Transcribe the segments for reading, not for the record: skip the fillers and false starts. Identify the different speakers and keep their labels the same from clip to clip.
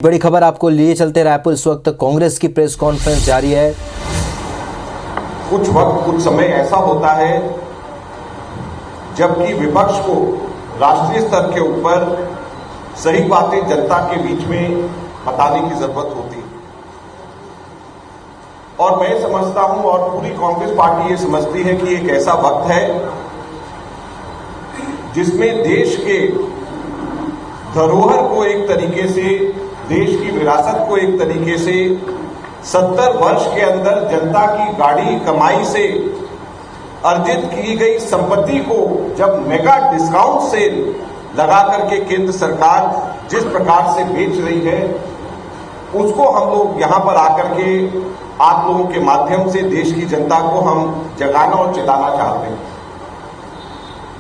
Speaker 1: बड़ी खबर आपको लिए चलते रायपुर इस वक्त कांग्रेस की प्रेस कॉन्फ्रेंस जारी है।
Speaker 2: कुछ वक्त कुछ समय ऐसा होता है जबकि विपक्ष को राष्ट्रीय स्तर के ऊपर सही बातें जनता के बीच में बताने की जरूरत होती है और मैं समझता हूं और पूरी कांग्रेस पार्टी ये समझती है कि एक ऐसा वक्त है जिसमें देश के धरोहर को एक तरीके से, देश की विरासत को एक तरीके से 70 वर्ष के अंदर जनता की गाड़ी कमाई से अर्जित की गई संपत्ति को जब मेगा डिस्काउंट सेल लगा करके केंद्र सरकार जिस प्रकार से बेच रही है, उसको हम लोग यहां पर आकर के आप लोगों के माध्यम से देश की जनता को हम जगाना और चिताना चाहते हैं।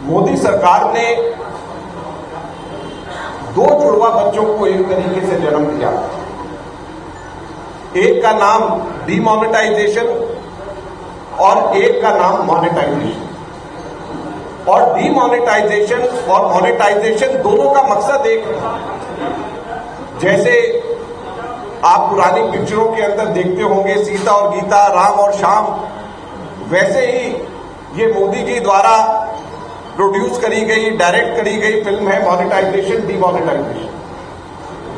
Speaker 2: मोदी सरकार ने 2 जुड़वा बच्चों को एक तरीके से जन्म दिया। एक का नाम डीमोनेटाइजेशन और एक का नाम मोनेटाइजेशन। और डीमोनेटाइजेशन और मोनेटाइजेशन दोनों का मकसद एक है। जैसे आप पुरानी पिक्चरों के अंदर देखते होंगे सीता और गीता, राम और श्याम, वैसे ही ये मोदी जी द्वारा प्रोड्यूस करी गई, डायरेक्ट करी गई फिल्म है मोनेटाइजेशन, डीमोनेटाइजेशन।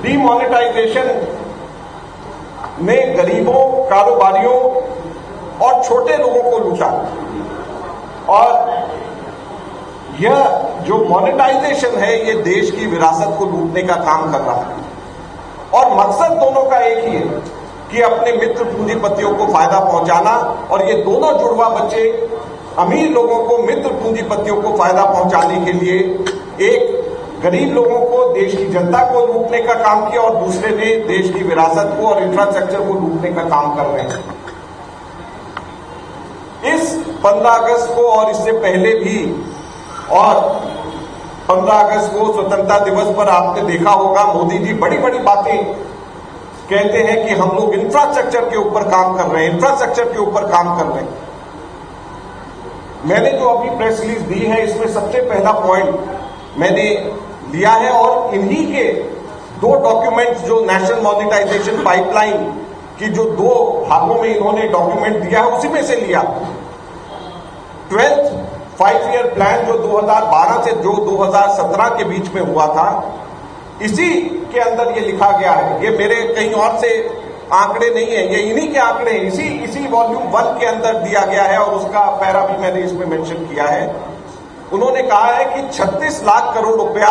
Speaker 2: डीमोनेटाइजेशन ने गरीबों, कारोबारियों और छोटे लोगों को लूटा और यह जो मोनेटाइजेशन है ये देश की विरासत को लूटने का काम कर रहा है। और मकसद दोनों का एक ही है कि अपने मित्र पूंजीपतियों को फायदा पहुंचाना, और ये दोनों जुड़वा बच्चे अमीर लोगों को, मित्र पूंजीपतियों को फायदा पहुंचाने के लिए एक गरीब लोगों को, देश की जनता को लूटने का काम किया और दूसरे ने देश की विरासत को और इंफ्रास्ट्रक्चर को लूटने का काम कर रहे हैं। इस 15 अगस्त को और इससे पहले भी, और 15 अगस्त को स्वतंत्रता दिवस पर आपने देखा होगा मोदी जी बड़ी बड़ी बातें कहते हैं कि हम लोग इंफ्रास्ट्रक्चर के ऊपर काम कर रहे हैं, इंफ्रास्ट्रक्चर के ऊपर काम कर रहे हैं। मैंने जो अभी प्रेस रिलीज दी है इसमें सबसे पहला पॉइंट मैंने लिया है और इन्हीं के 2 डॉक्यूमेंट्स जो नेशनल मॉनिटाइजेशन पाइपलाइन की जो 2 भागों में इन्होंने डॉक्यूमेंट दिया है उसी में से लिया। 12th 5-year प्लान जो 2012 से जो 2017 के बीच में हुआ था, इसी के अंदर ये लिखा गया है। ये मेरे कहीं और से आंकड़े नहीं है, ये इन्हीं के आंकड़े हैं। इसी वॉल्यूम 1 के अंदर दिया गया है और उसका पैरा भी मैंने इसमें मेंशन किया है। उन्होंने कहा है कि 36 लाख करोड़ रुपया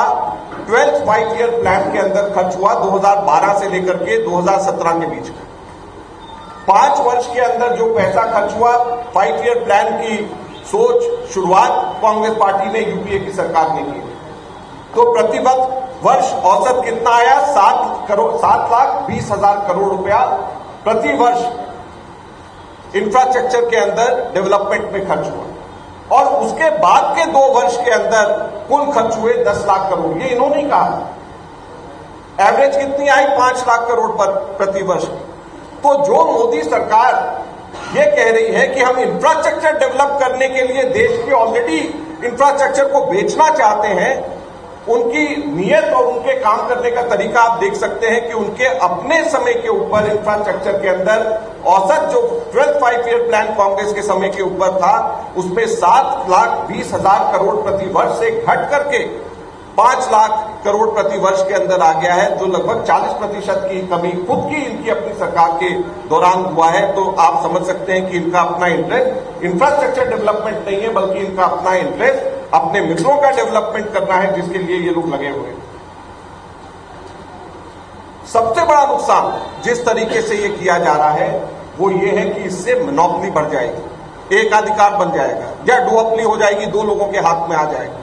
Speaker 2: 12th 5-year प्लान के अंदर खर्च हुआ 2012 से लेकर के 2017 के बीच में। 5 वर्ष के अंदर जो पैसा खर्च हुआ 5-year प्लान की सोच, शुरुआत कांग्रेस पार्टी ने, यूपीए की सरकार ने की। तो प्रति वर्ष औसत कितना आया? 7,20,000 करोड़ रुपया प्रति वर्ष इंफ्रास्ट्रक्चर के अंदर डेवलपमेंट में खर्च हुआ और उसके बाद के 2 वर्ष के अंदर कुल खर्च हुए 10 लाख करोड़। ये इन्होंने कहा। एवरेज कितनी आई? 5 लाख करोड़ पर प्रति वर्ष। तो जो मोदी सरकार ये कह रही है कि हम इंफ्रास्ट्रक्चर डेवलप करने के लिए देश के ऑलरेडी इंफ्रास्ट्रक्चर को बेचना चाहते हैं, उनकी नीयत और उनके काम करने का तरीका आप देख सकते हैं कि उनके अपने समय के ऊपर इंफ्रास्ट्रक्चर के अंदर औसत जो 12th 5-year प्लान कांग्रेस के समय के ऊपर था उसमें 7,20,000 करोड़ प्रति वर्ष से घट करके 5 लाख करोड़ प्रति वर्ष के अंदर आ गया है, जो लगभग 40% की कमी खुद की इनकी अपनी सरकार के दौरान हुआ है। तो आप समझ सकते हैं कि इनका अपना इंटरेस्ट इंफ्रास्ट्रक्चर डेवलपमेंट नहीं है, बल्कि इनका अपना इंटरेस्ट अपने मित्रों का डेवलपमेंट करना है, जिसके लिए ये लोग लगे हुए हैं। सबसे बड़ा नुकसान जिस तरीके से ये किया जा रहा है वो ये है कि इससे मोनोपोली बढ़ जाएगी, एकाधिकार बन जाएगा या डुओपली हो जाएगी, 2 लोगों के हाथ में आ जाएगा।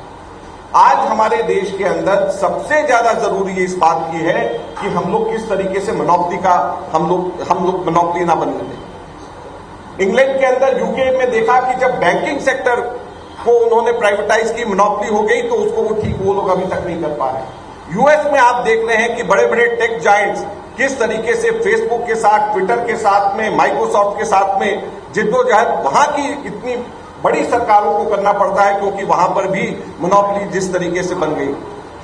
Speaker 2: आज हमारे देश के अंदर सबसे ज्यादा जरूरी इस बात की है कि हम लोग किस तरीके से मोनोपोली का हम लोग मोनोपोली ना बनने दें। इंग्लैंड के अंदर, यूके में देखा कि जब बैंकिंग सेक्टर को उन्होंने प्राइवेटाइज की, मोनोपोली हो गई, तो उसको वो लोग अभी तक नहीं कर पा रहे। यूएस में आप देख रहे हैं कि बड़े बड़े टेक जायंट्स किस तरीके से फेसबुक के साथ, ट्विटर के साथ में, माइक्रोसॉफ्ट के साथ में जिद्दोजहद वहां की इतनी बड़ी सरकारों को करना पड़ता है क्योंकि वहां पर भी मोनोपोली जिस तरीके से बन गई।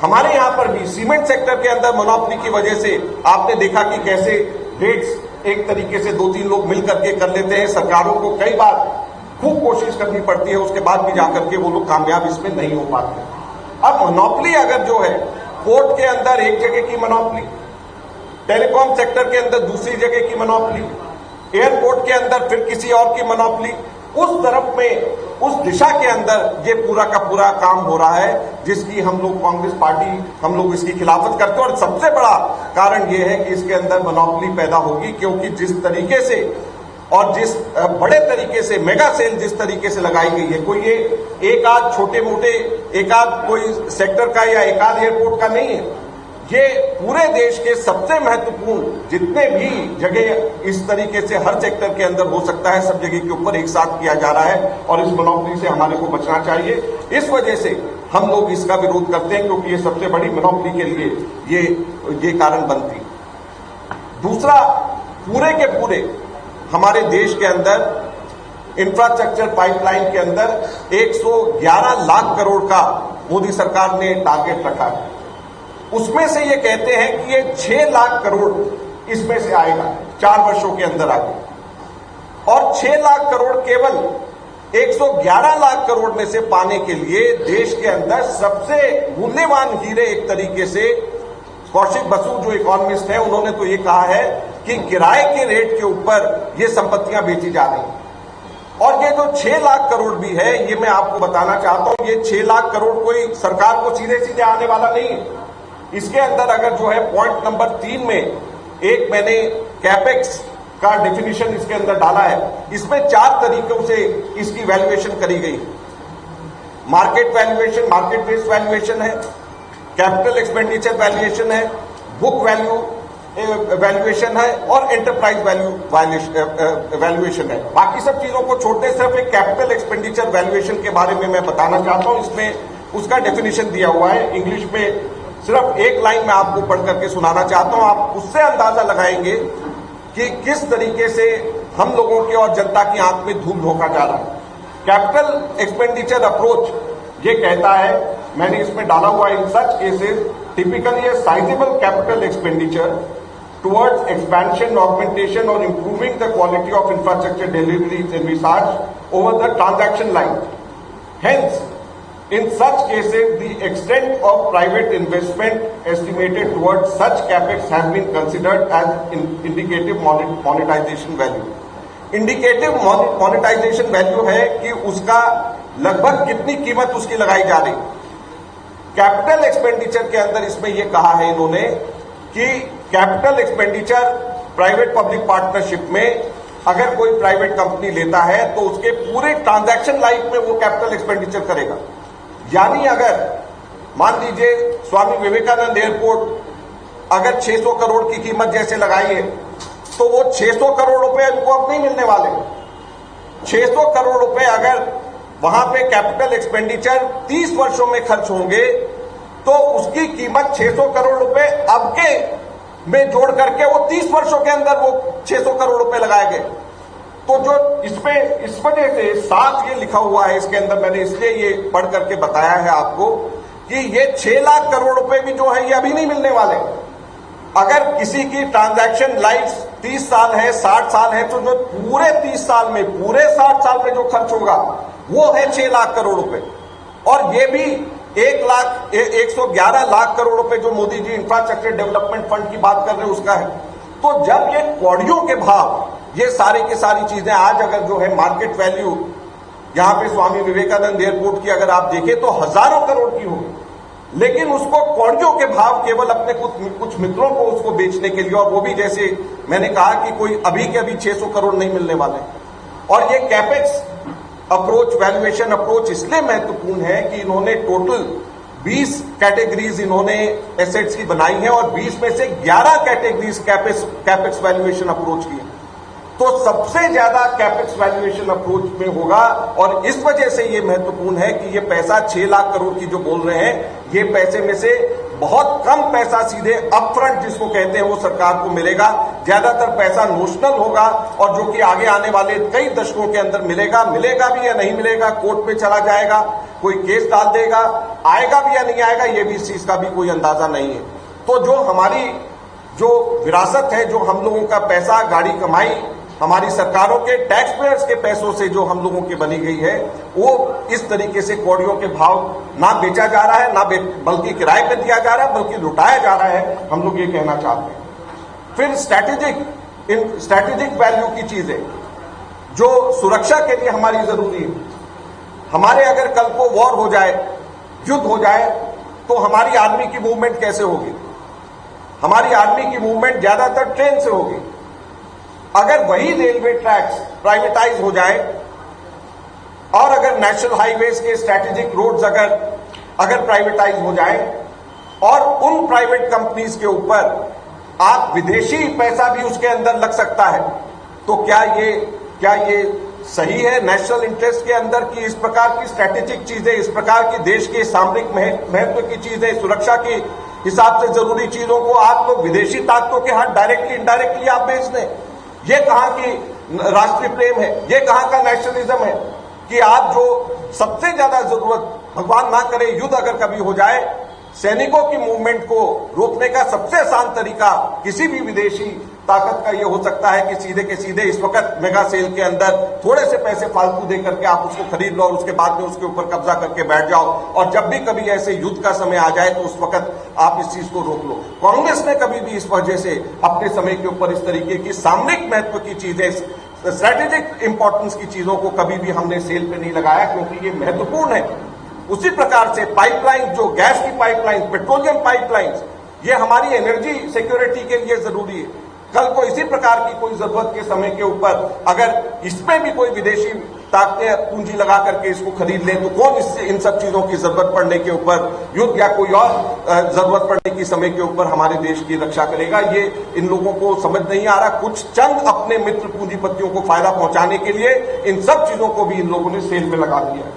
Speaker 2: हमारे यहां पर भी सीमेंट सेक्टर के अंदर मोनोपोली की वजह से आपने देखा कि कैसे रेट्स एक तरीके से 2-3 लोग मिल करके कर लेते हैं। सरकारों को कई बार खूब कोशिश करनी पड़ती है, उसके बाद भी जाकर के वो लोग कामयाब इसमें नहीं हो पाते। अब मोनोपोली अगर जो है पोर्ट के अंदर एक जगह की मोनोपोली, टेलीकॉम सेक्टर के अंदर दूसरी जगह की मोनोपोली, एयरपोर्ट के अंदर फिर किसी और की मोनोपोली, उस तरफ में उस दिशा के अंदर ये पूरा का पूरा काम हो रहा है, जिसकी हम लोग कांग्रेस पार्टी हम लोग इसकी खिलाफत करते हैं। और सबसे बड़ा कारण ये है कि इसके अंदर मोनोपोली पैदा होगी, क्योंकि जिस तरीके से और जिस बड़े तरीके से मेगा सेल जिस तरीके से लगाई गई है, कोई ये एक आध छोटे मोटे एक आध कोई सेक्टर का या एक आध एयरपोर्ट का नहीं है, ये पूरे देश के सबसे महत्वपूर्ण जितने भी जगह इस तरीके से हर सेक्टर के अंदर हो सकता है, सब जगह के ऊपर एक साथ किया जा रहा है और इस मोनोपोली से हमारे को बचना चाहिए। इस वजह से हम लोग इसका विरोध करते हैं, क्योंकि ये सबसे बड़ी मोनोपोली के लिए ये कारण बनती। दूसरा, पूरे के पूरे हमारे देश के अंदर इंफ्रास्ट्रक्चर पाइपलाइन के अंदर 111 लाख करोड़ का मोदी सरकार ने टारगेट रखा है। उसमें से ये कहते हैं कि ये 6 लाख करोड़ इसमें से आएगा 4 वर्षों के अंदर आगे, और 6 लाख करोड़ केवल 111 लाख करोड़ में से पाने के लिए देश के अंदर सबसे मूल्यवान हीरे एक तरीके से कौशिक बसु जो इकोनॉमिस्ट है उन्होंने तो ये कहा है कि किराए के रेट के ऊपर ये संपत्तियां बेची जा रही हैं। और ये जो 6 लाख करोड़ भी है, ये मैं आपको बताना चाहता हूं, ये 6 लाख करोड़ कोई सरकार को सीधे सीधे आने वाला नहीं है। इसके अंदर अगर जो है पॉइंट नंबर 3 में एक मैंने कैपेक्स का डेफिनेशन इसके अंदर डाला है, इसमें 4 तरीकों से इसकी वैल्यूएशन करी गई है। Market valuation, market based valuation है, कैपिटल एक्सपेंडिचर वैल्यूएशन है, बुक वैल्यू वैल्यूएशन है और एंटरप्राइज वैल्यूएशन है। बाकी सब चीजों को छोड़ते सिर्फ एक कैपिटल एक्सपेंडिचर वैल्यूएशन के बारे में मैं बताना चाहता हूं। इसमें उसका डेफिनेशन दिया हुआ है इंग्लिश में, सिर्फ एक लाइन में आपको पढ़ करके सुनाना चाहता हूं। आप उससे अंदाजा लगाएंगे कि किस तरीके से हम लोगों की और जनता की आंख में धूल झोंका जा रहा है। कैपिटल एक्सपेंडिचर अप्रोच ये कहता है, मैंने इसमें डाला हुआ, in such cases typically a sizable capital expenditure towards expansion, augmentation or improving the quality of infrastructure deliveries envisaged over the transaction line. Hence, in such cases, the extent of private investment estimated towards such capex has been considered as indicative monetization value. Indicative monetization value है कि उसका लगभग कितनी कीमत उसकी लगाई जा रही। कैपिटल एक्सपेंडिचर के अंदर इसमें यह कहा है इन्होंने कि capital expenditure private public partnership में अगर कोई प्राइवेट कंपनी लेता है तो उसके पूरे ट्रांजैक्शन लाइफ में वो कैपिटल एक्सपेंडिचर करेगा। यानी अगर मान लीजिए स्वामी विवेकानंद एयरपोर्ट अगर 600 करोड़ की कीमत जैसे लगाई है, तो वो 600 करोड़ रुपए उनको अब नहीं मिलने वाले। 600 करोड़ रुपए अगर वहां पे कैपिटल एक्सपेंडिचर 30 वर्षों में खर्च होंगे, तो उसकी कीमत 600 करोड़ रुपए अब के में जोड़ करके वो 30 वर्षों के अंदर वो 600 करोड़ रुपए लगाए गए। तो जो इसमें इस वजह से साथ ये लिखा हुआ है इसके अंदर, मैंने इसलिए ये पढ़ करके बताया है आपको कि ये 6 लाख करोड़ रुपए भी जो है ये अभी नहीं मिलने वाले। अगर किसी की ट्रांजैक्शन लाइफ 30 साल है, 60 साल है, तो जो पूरे 30 साल में, पूरे 60 साल में जो खर्च होगा वो है 6 लाख करोड़ रुपए। और ये भी 111 लाख करोड़ रुपए जो Modi ji infrastructure development fund की बात कर रहे हैं उसका है। तो जब ये कौड़ियों के भाव, ये सारी की सारी चीजें आज अगर जो है मार्केट वैल्यू यहां पे स्वामी विवेकानंद एयरपोर्ट की अगर आप देखें तो हजारों करोड़ की होगी, लेकिन उसको कौड़ियों के भाव केवल अपने कुछ मित्रों को उसको बेचने के लिए, और वो भी जैसे मैंने कहा कि कोई अभी के अभी 600 करोड़ नहीं मिलने वाले। और ये कैपेक्स अप्रोच, वैल्यूएशन अप्रोच इसलिए महत्वपूर्ण है कि इन्होंने टोटल 20 कैटेगरीज इन्होंने एसेट्स की बनाई है और 20 में से 11 कैटेगरीज कैपेक्स वैल्यूएशन अप्रोच की है। तो सबसे ज्यादा कैपेक्स वैल्यूएशन अप्रोच में होगा, और इस वजह से ये महत्वपूर्ण है कि ये पैसा 6 लाख करोड़ की जो बोल रहे हैं, ये पैसे में से बहुत कम पैसा सीधे अपफ्रंट जिसको कहते हैं वो सरकार को मिलेगा। ज्यादातर पैसा नोशनल होगा और जो कि आगे आने वाले कई दशकों के अंदर मिलेगा भी या नहीं मिलेगा, कोर्ट में चला जाएगा, कोई केस डाल देगा, आएगा भी या नहीं आएगा, ये भी इस चीज का भी कोई अंदाजा नहीं है। तो जो हमारी जो विरासत है, जो हम लोगों का पैसा, गाड़ी कमाई, हमारी सरकारों के टैक्स पेयर्स के पैसों से जो हम लोगों की बनी गई है, वो इस तरीके से कौड़ियों के भाव ना बेचा जा रहा है, ना बल्कि किराए पे दिया जा रहा है, बल्कि लुटाया जा रहा है, हम लोग ये कहना चाहते हैं। फिर स्ट्रैटेजिक वैल्यू की चीजें जो सुरक्षा के लिए हमारी जरूरी है। हमारे अगर कल को वॉर हो जाए, युद्ध हो जाए, तो हमारी आर्मी की मूवमेंट कैसे होगी? हमारी आर्मी की मूवमेंट ज्यादातर ट्रेन से होगी। अगर वही रेलवे ट्रैक्स प्राइवेटाइज हो जाए और अगर नेशनल हाईवेज के स्ट्रैटेजिक रोड्स अगर प्राइवेटाइज हो जाए और उन प्राइवेट कंपनीज के ऊपर आप विदेशी पैसा भी उसके अंदर लग सकता है, तो क्या ये सही है नेशनल इंटरेस्ट के अंदर कि इस प्रकार की स्ट्रैटेजिक चीजें, इस प्रकार की देश के सामरिक महत्व की चीजें, सुरक्षा के हिसाब से जरूरी चीजों को आप लोग विदेशी ताकतों के हाथ डायरेक्टली इनडायरेक्टली आप बेच दें? ये कहां की राष्ट्रीय प्रेम है? ये कहां का नेशनलिज्म है कि आप जो सबसे ज्यादा जरूरत, भगवान ना करे युद्ध अगर कभी हो जाए, सैनिकों की मूवमेंट को रोकने का सबसे आसान तरीका किसी भी विदेशी ताकत का यह हो सकता है कि सीधे के सीधे इस वक्त मेगा सेल के अंदर थोड़े से पैसे फालतू दे करके आप उसको खरीद लो और उसके बाद में उसके ऊपर कब्जा करके बैठ जाओ, और जब भी कभी ऐसे युद्ध का समय आ जाए तो उस वक्त आप इस चीज को रोक लो। कांग्रेस ने कभी भी इस वजह से अपने समय के ऊपर इस तरीके की सामरिक महत्व की चीजें, स्ट्रैटेजिक इंपॉर्टेंस की चीजों को कभी भी हमने सेल पे नहीं लगाया, क्योंकि ये महत्वपूर्ण है। उसी प्रकार से पाइपलाइन, जो गैस की पाइपलाइन, पेट्रोलियम पाइपलाइन, ये हमारी एनर्जी सिक्योरिटी के लिए जरूरी है। कल को इसी प्रकार की कोई जरूरत के समय के ऊपर अगर इसमें भी कोई विदेशी ताकतें पूंजी लगा करके इसको खरीद लें, तो कौन इससे इन सब चीजों की जरूरत पड़ने के ऊपर, युद्ध या कोई और जरूरत पड़ने की समय के ऊपर हमारे देश की रक्षा करेगा? ये इन लोगों को समझ नहीं आ रहा। कुछ चंद अपने मित्र पूंजीपतियों को फायदा पहुंचाने के लिए इन सब चीजों को भी इन लोगों ने सेल में लगा दिया।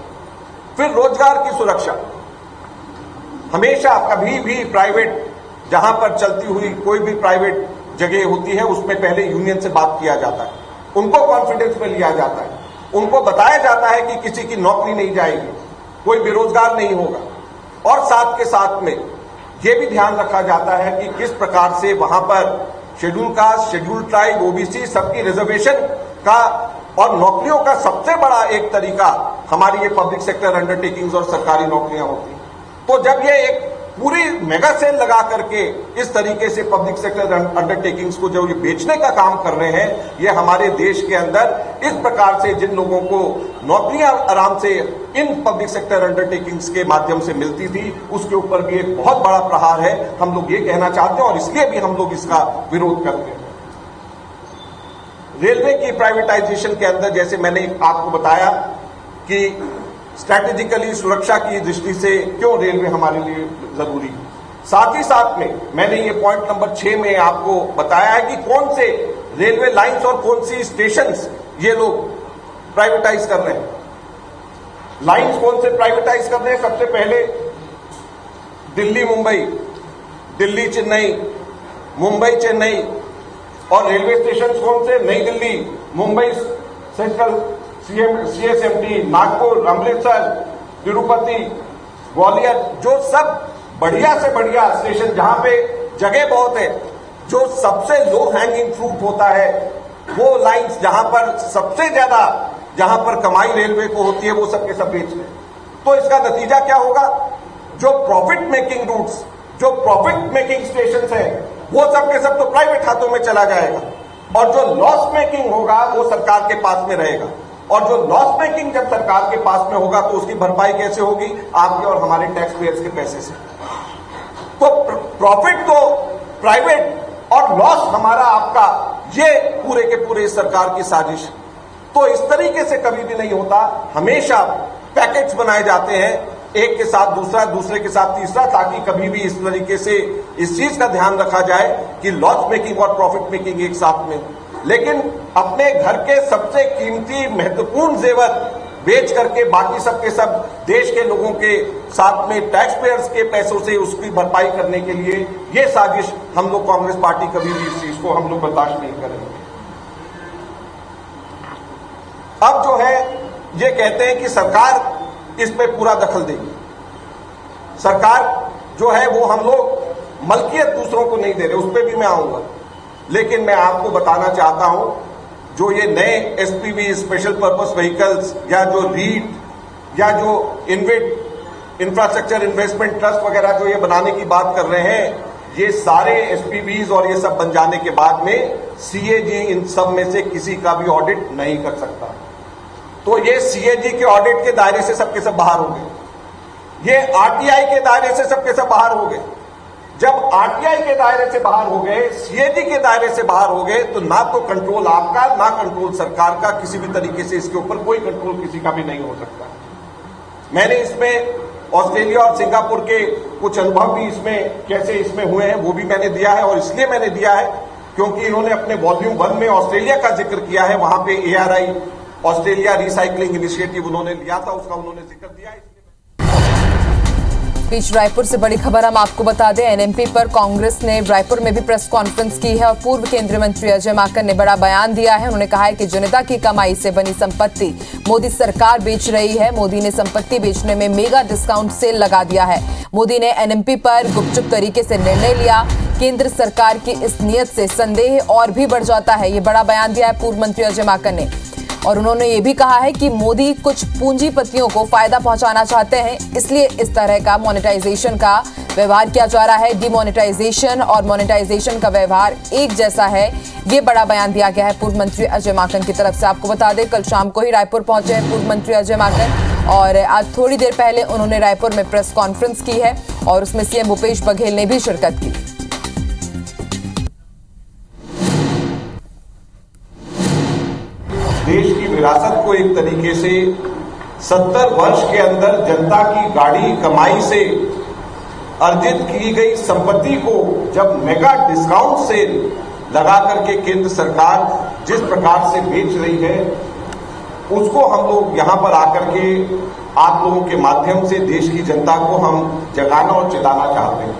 Speaker 2: फिर रोजगार की सुरक्षा, हमेशा कभी भी प्राइवेट, जहां पर चलती हुई कोई भी प्राइवेट जगह होती है, उसमें पहले यूनियन से बात किया जाता है, उनको कॉन्फिडेंस में लिया जाता है, उनको बताया जाता है कि किसी की नौकरी नहीं जाएगी, कोई बेरोजगार नहीं होगा, और साथ के साथ में यह भी ध्यान रखा जाता है कि किस प्रकार से वहां पर schedule caste, schedule tribe, OBC सबकी रिजर्वेशन का और नौकरियों का सबसे बड़ा एक तरीका हमारी ये पब्लिक सेक्टर अंडरटेकिंग्स और सरकारी नौकरियां होती हैं। तो जब ये एक पूरी मेगा सेल लगा करके इस तरीके से पब्लिक सेक्टर अंडरटेकिंग्स को जो ये बेचने का काम कर रहे हैं, ये हमारे देश के अंदर इस प्रकार से जिन लोगों को नौकरियां आराम से इन पब्लिक सेक्टर अंडरटेकिंग्स के माध्यम से मिलती थी, उसके ऊपर भी एक बहुत बड़ा प्रहार है। हम लोग ये कहना चाहते हैं और इसलिए भी हम लोग इसका विरोध करते हैं। रेलवे की प्राइवेटाइजेशन के अंदर, जैसे मैंने आपको बताया कि स्ट्रैटेजिकली सुरक्षा की दृष्टि से क्यों रेलवे हमारे लिए जरूरी है, साथ ही साथ में मैंने ये पॉइंट नंबर 6 में आपको बताया है कि कौन से रेलवे लाइंस और कौन सी स्टेशंस ये लोग प्राइवेटाइज कर रहे हैं। लाइंस कौन से प्राइवेटाइज कर रहे हैं? सबसे पहले दिल्ली मुंबई, दिल्ली चेन्नई, मुंबई चेन्नई, और रेलवे स्टेशन कौन से? नई दिल्ली, मुंबई सेंट्रल, CSMT, नागपुर, अमृतसर, तिरुपति, ग्वालियर, जो सब बढ़िया से बढ़िया स्टेशन जहां पे जगह बहुत है, जो सबसे लो हैंगिंग फ्रूट होता है, वो लाइंस जहां पर सबसे ज्यादा, जहां पर कमाई रेलवे को होती है, वो सब के सब बेच रहे हैं। तो इसका नतीजा क्या होगा? जो प्रॉफिट मेकिंग रूट्स, जो प्रॉफिट मेकिंग स्टेशन है, वो सब के सब तो प्राइवेट हाथों में चला जाएगा, और जो लॉस मेकिंग होगा वो सरकार के पास में रहेगा। और जो लॉस मेकिंग जब सरकार के पास में होगा तो उसकी भरपाई कैसे होगी? आपके और हमारे टैक्स पेयर्स के पैसे से। तो प्रॉफिट तो प्राइवेट और लॉस हमारा आपका, ये पूरे के पूरे सरकार की साजिश। तो इस तरीके से कभी भी नहीं होता, हमेशा पैकेट्स बनाए जाते हैं, एक के साथ दूसरा, दूसरे के साथ तीसरा, ताकि कभी भी इस तरीके से इस चीज का ध्यान रखा जाए कि लॉस मेकिंग और प्रॉफिट मेकिंग एक साथ में। लेकिन अपने घर के सबसे कीमती महत्वपूर्ण जेवर बेच करके बाकी सब के सब देश के लोगों के साथ में टैक्स पेयर्स के पैसों से उसकी भरपाई करने के लिए ये साजिश हम लोग कांग्रेस पार्टी कभी भी इस चीज को इसको हम लोग बर्दाश्त नहीं करेंगे। अब जो है ये कहते हैं कि सरकार इस पे पूरा दखल देगी। सरकार जो है वो हम लोग मलकियत दूसरों को नहीं दे रहे, उस पर भी मैं आऊंगा। लेकिन मैं आपको बताना चाहता हूं, जो ये नए एसपीवी स्पेशल पर्पस व्हीकल्स या जो रीट या जो इन्वेट इंफ्रास्ट्रक्चर इन्वेस्टमेंट ट्रस्ट वगैरह जो ये बनाने की बात कर रहे हैं, ये सारे एसपीवीज और ये सब बन जाने के बाद में सीएजी इन सब में से किसी का भी ऑडिट नहीं कर सकता। तो ये सीएजी के ऑडिट के दायरे से सबके सब बाहर हो गए, ये आरटीआई के दायरे से सबके सब बाहर हो गए। जब आरटीआई के दायरे से बाहर हो गए, सीएजी के दायरे से बाहर हो गए, तो ना तो कंट्रोल आपका ना कंट्रोल सरकार का, किसी भी तरीके से इसके ऊपर कोई कंट्रोल किसी का भी नहीं हो सकता। मैंने इसमें ऑस्ट्रेलिया और सिंगापुर के कुछ अनुभव भी इसमें कैसे इसमें हुए हैं वो भी मैंने दिया है, और इसलिए मैंने दिया है क्योंकि इन्होंने अपने वॉल्यूम 1 में ऑस्ट्रेलिया का जिक्र किया है। वहां पे एआरआई ऑस्ट्रेलिया रिसाइकलिंग इनिशिएटिव उन्होंने लिया था, उसका उन्होंने जिक्र दिया है।
Speaker 3: बीच रायपुर से बड़ी खबर हम आपको बता दें, एनएमपी पर कांग्रेस ने रायपुर में भी प्रेस कॉन्फ्रेंस की है और पूर्व केंद्रीय मंत्री अजय माकन ने बड़ा बयान दिया है। उन्होंने कहा है कि जनता की कमाई से बनी संपत्ति मोदी सरकार बेच रही है। मोदी ने संपत्ति बेचने में मेगा डिस्काउंट सेल लगा दिया है। मोदी ने एनएमपी पर गुपचुप तरीके से निर्णय लिया। केंद्र सरकार की इस नीयत से संदेह और भी बढ़ जाता है। ये बड़ा बयान दिया है पूर्व मंत्री अजय माकन ने, और उन्होंने ये भी कहा है कि मोदी कुछ पूंजीपतियों को फायदा पहुंचाना चाहते हैं, इसलिए इस तरह का मोनेटाइजेशन का व्यवहार किया जा रहा है। डिमोनेटाइजेशन और मोनेटाइजेशन का व्यवहार एक जैसा है, ये बड़ा बयान दिया गया है पूर्व मंत्री अजय माकन की तरफ से। आपको बता दें, कल शाम को ही रायपुर पहुंचे हैं पूर्व मंत्री अजय माकन, और आज थोड़ी देर पहले उन्होंने रायपुर में प्रेस कॉन्फ्रेंस की है और उसमें सीएम भूपेश बघेल ने भी शिरकत की।
Speaker 2: देश की विरासत को एक तरीके से 70 वर्ष के अंदर जनता की गाड़ी कमाई से अर्जित की गई संपत्ति को जब मेगा डिस्काउंट सेल लगा करके केंद्र सरकार जिस प्रकार से बेच रही है, उसको हम लोग यहां पर आकर के आप लोगों के माध्यम से देश की जनता को हम जगाना और चिल्लाना चाहते हैं।